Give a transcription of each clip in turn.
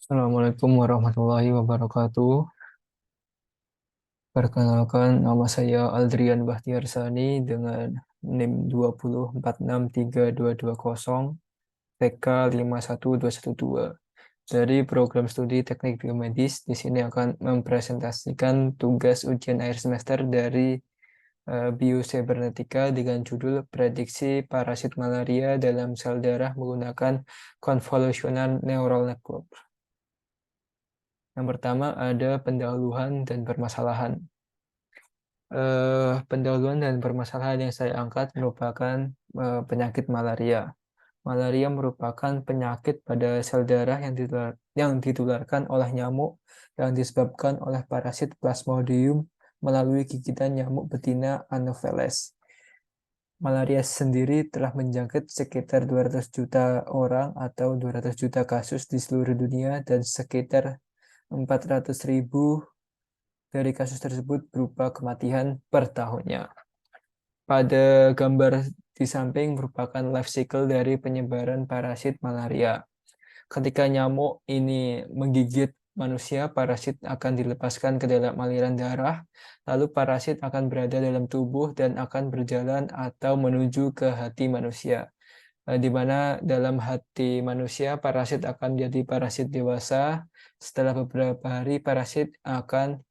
Assalamualaikum warahmatullahi wabarakatuh. Perkenalkan, nama saya Aldrian Bahtiarsani dengan NIM 204632220 TK 51212 dari program studi Teknik Biomedis. Di sini akan mempresentasikan tugas ujian akhir semester dari Biocybernetika dengan judul Prediksi Parasit Malaria dalam Sel Darah menggunakan Convolutional Neural Network. Yang pertama ada pendahuluan dan permasalahan. Pendahuluan dan permasalahan yang saya angkat merupakan penyakit malaria. Malaria merupakan penyakit pada sel darah yang ditularkan oleh nyamuk yang disebabkan oleh parasit Plasmodium melalui gigitan nyamuk betina Anopheles. Malaria sendiri telah menjangkit sekitar 200 juta orang atau 200 juta kasus di seluruh dunia dan sekitar 400.000 dari kasus tersebut berupa kematian per tahunnya. Pada gambar di samping merupakan life cycle dari penyebaran parasit malaria. Ketika nyamuk ini menggigit manusia, parasit akan dilepaskan ke dalam aliran darah, lalu parasit akan berada dalam tubuh dan akan berjalan atau menuju ke hati manusia. Di mana dalam hati manusia, parasit akan jadi parasit dewasa. Setelah beberapa hari, parasit akan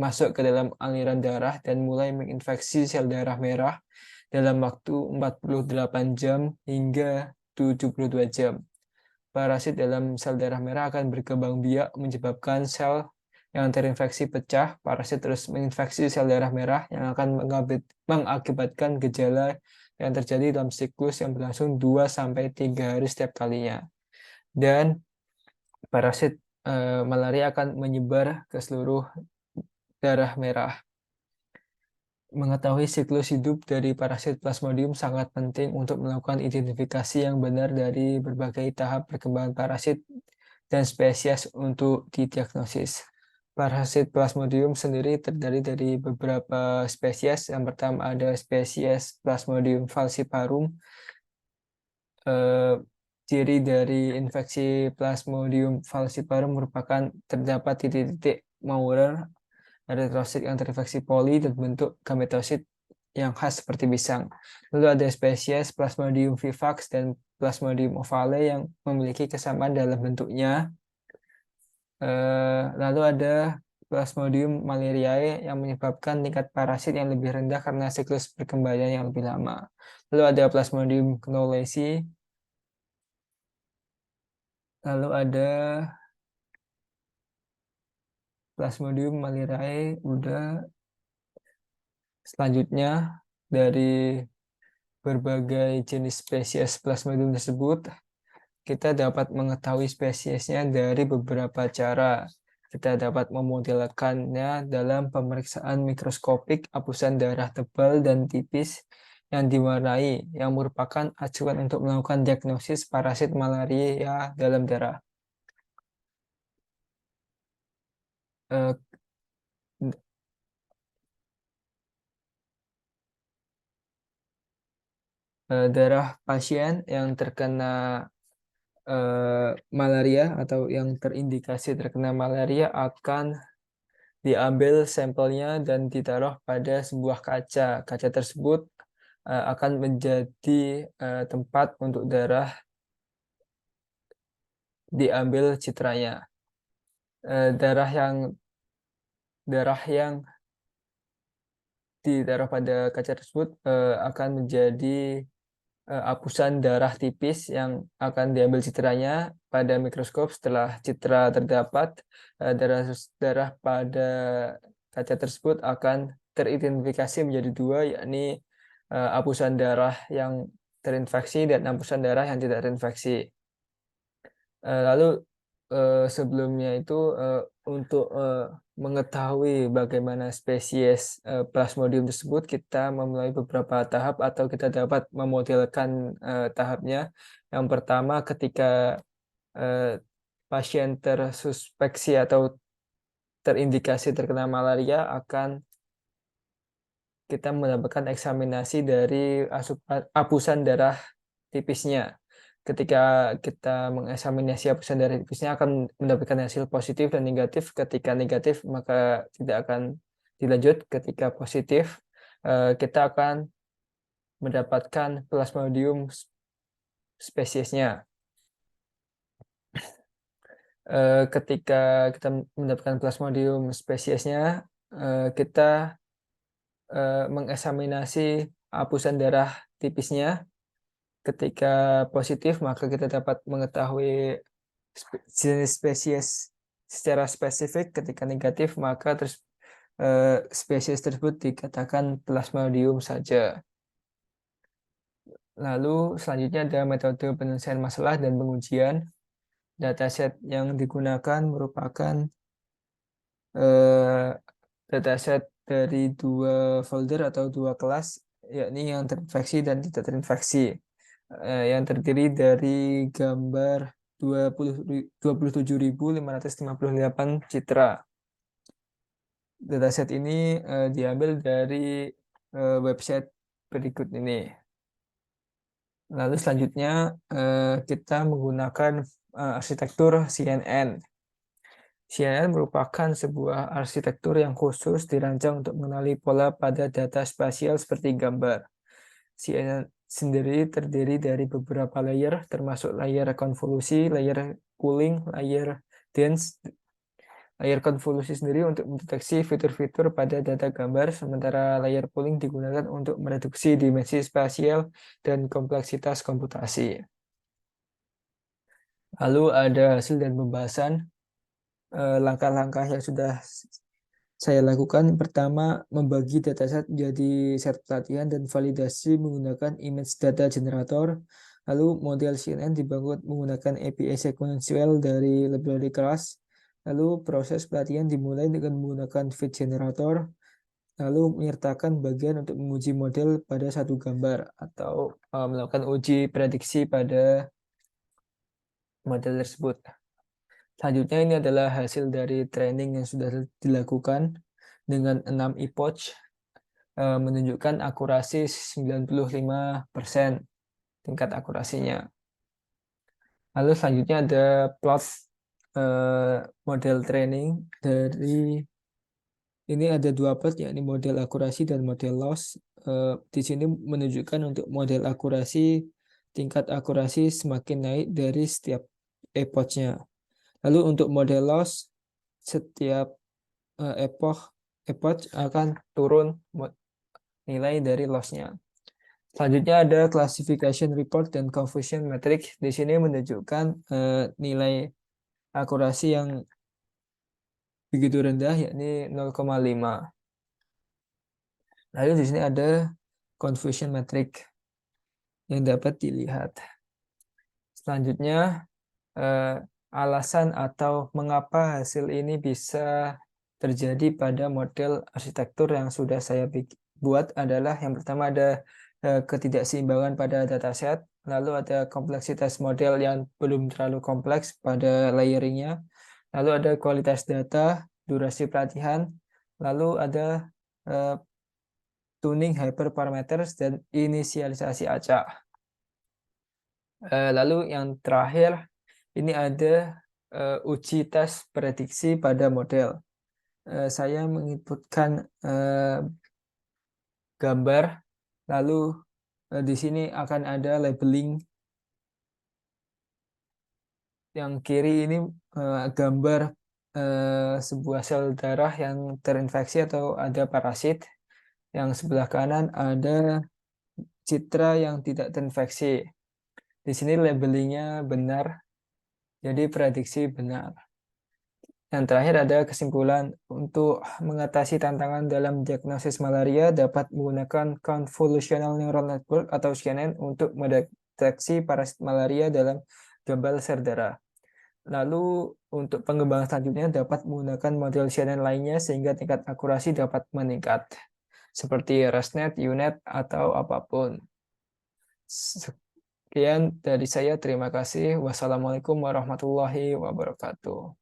masuk ke dalam aliran darah dan mulai menginfeksi sel darah merah dalam waktu 48 jam hingga 72 jam. Parasit dalam sel darah merah akan berkembang biak menyebabkan sel yang terinfeksi pecah. Parasit terus menginfeksi sel darah merah yang akan mengakibatkan gejala yang terjadi dalam siklus yang berlangsung 2-3 hari setiap kalinya. Dan parasit malaria akan menyebar ke seluruh darah merah. Mengetahui siklus hidup dari parasit Plasmodium sangat penting untuk melakukan identifikasi yang benar dari berbagai tahap perkembangan parasit dan spesies untuk didiagnosis. Parasit Plasmodium sendiri terdiri dari beberapa spesies. Yang pertama ada spesies Plasmodium falciparum. Ciri dari infeksi Plasmodium falciparum merupakan terdapat titik-titik Maurer eritrosit yang terinfeksi poli dan bentuk gametosit yang khas seperti pisang. Lalu ada spesies Plasmodium vivax dan Plasmodium ovale yang memiliki kesamaan dalam bentuknya. Lalu ada Plasmodium malariae yang menyebabkan tingkat parasit yang lebih rendah karena siklus perkembangan yang lebih lama. Lalu ada Plasmodium knowlesi. Lalu ada Plasmodium malariae. Udah. Selanjutnya dari berbagai jenis spesies Plasmodium tersebut, kita dapat mengetahui spesiesnya dari beberapa cara. Kita dapat memodelkannya dalam pemeriksaan mikroskopik apusan darah tebal dan tipis yang diwarnai, yang merupakan acuan untuk melakukan diagnosis parasit malaria dalam darah. Eh, Darah pasien yang terkena malaria atau yang terindikasi terkena malaria akan diambil sampelnya dan ditaruh pada sebuah kaca. Kaca tersebut akan menjadi tempat untuk darah diambil citranya. Darah yang ditaruh pada kaca tersebut akan menjadi apusan darah tipis yang akan diambil citranya pada mikroskop. Setelah citra terdapat, darah pada kaca tersebut akan teridentifikasi menjadi dua, yakni apusan darah yang terinfeksi dan apusan darah yang tidak terinfeksi. Lalu sebelumnya itu untuk mengetahui bagaimana spesies Plasmodium tersebut, kita memulai beberapa tahap atau kita dapat memodelkan tahapnya. Yang pertama, ketika pasien tersuspeksi atau terindikasi terkena malaria, akan kita mendapatkan eksaminasi dari apusan darah tipisnya. ketika kita mengeksaminasi hapusan dari tipisnya akan mendapatkan hasil positif dan negatif. Ketika negatif maka tidak akan dilanjut. Ketika positif kita akan mendapatkan Plasmodium spesiesnya. Ketika kita mendapatkan Plasmodium spesiesnya, kita mengeksaminasi hapusan darah tipisnya. Ketika positif, maka kita dapat mengetahui jenis spesies secara spesifik. Ketika negatif, maka spesies tersebut dikatakan Plasmodium saja. Lalu selanjutnya ada metode penyelesaian masalah dan pengujian. Dataset yang digunakan merupakan dataset dari 2 folder atau 2 kelas, yakni yang terinfeksi dan tidak terinfeksi, yang terdiri dari gambar 27.558 citra. Dataset ini diambil dari website berikut ini. Lalu selanjutnya kita menggunakan arsitektur CNN. CNN merupakan sebuah arsitektur yang khusus dirancang untuk mengenali pola pada data spasial seperti gambar. CNN sendiri terdiri dari beberapa layer, termasuk layer konvolusi, layer cooling, layer dense. Layer konvolusi sendiri untuk mendeteksi fitur-fitur pada data gambar, sementara layer cooling digunakan untuk mereduksi dimensi spasial dan kompleksitas komputasi. Lalu ada hasil dan pembahasan. Langkah-langkah yang sudah saya lakukan. Pertama, membagi dataset menjadi set pelatihan dan validasi menggunakan image data generator. Lalu model CNN dibangun menggunakan API sequential dari library class. Lalu proses pelatihan dimulai dengan menggunakan fit generator. Lalu menyertakan bagian untuk menguji model pada satu gambar atau melakukan uji prediksi pada model tersebut. Selanjutnya ini adalah hasil dari training yang sudah dilakukan dengan 6 epoch, menunjukkan akurasi 95% tingkat akurasinya. Lalu selanjutnya ada plot model training. Dari ini ada 2 plot, yakni model akurasi dan model loss. Di sini menunjukkan untuk model akurasi, tingkat akurasi semakin naik dari setiap epochnya. Lalu untuk model loss, setiap epoch akan turun nilai dari loss-nya. Selanjutnya ada classification report dan confusion metric. Di sini menunjukkan nilai akurasi yang begitu rendah, yakni 0,5. Lalu di sini ada confusion metric yang dapat dilihat. Selanjutnya alasan atau mengapa hasil ini bisa terjadi pada model arsitektur yang sudah saya buat adalah yang pertama ada ketidakseimbangan pada dataset, lalu ada kompleksitas model yang belum terlalu kompleks pada layeringnya, lalu ada kualitas data, durasi pelatihan, lalu ada tuning hyperparameters dan inisialisasi acak. Lalu yang terakhir ini ada uji tes prediksi pada model. Saya menginputkan gambar, lalu di sini akan ada labeling. Yang kiri ini gambar sebuah sel darah yang terinfeksi atau ada parasit. Yang sebelah kanan ada citra yang tidak terinfeksi. Di sini labelingnya benar, jadi prediksi benar. Yang terakhir ada kesimpulan. Untuk mengatasi tantangan dalam diagnosis malaria dapat menggunakan Convolutional Neural Network atau CNN untuk mendeteksi parasit malaria dalam gambar sel darah. Lalu untuk pengembangan selanjutnya dapat menggunakan model CNN lainnya sehingga tingkat akurasi dapat meningkat, seperti ResNet, UNet, atau apapun. Sekian dari saya, terima kasih. Wassalamualaikum warahmatullahi wabarakatuh.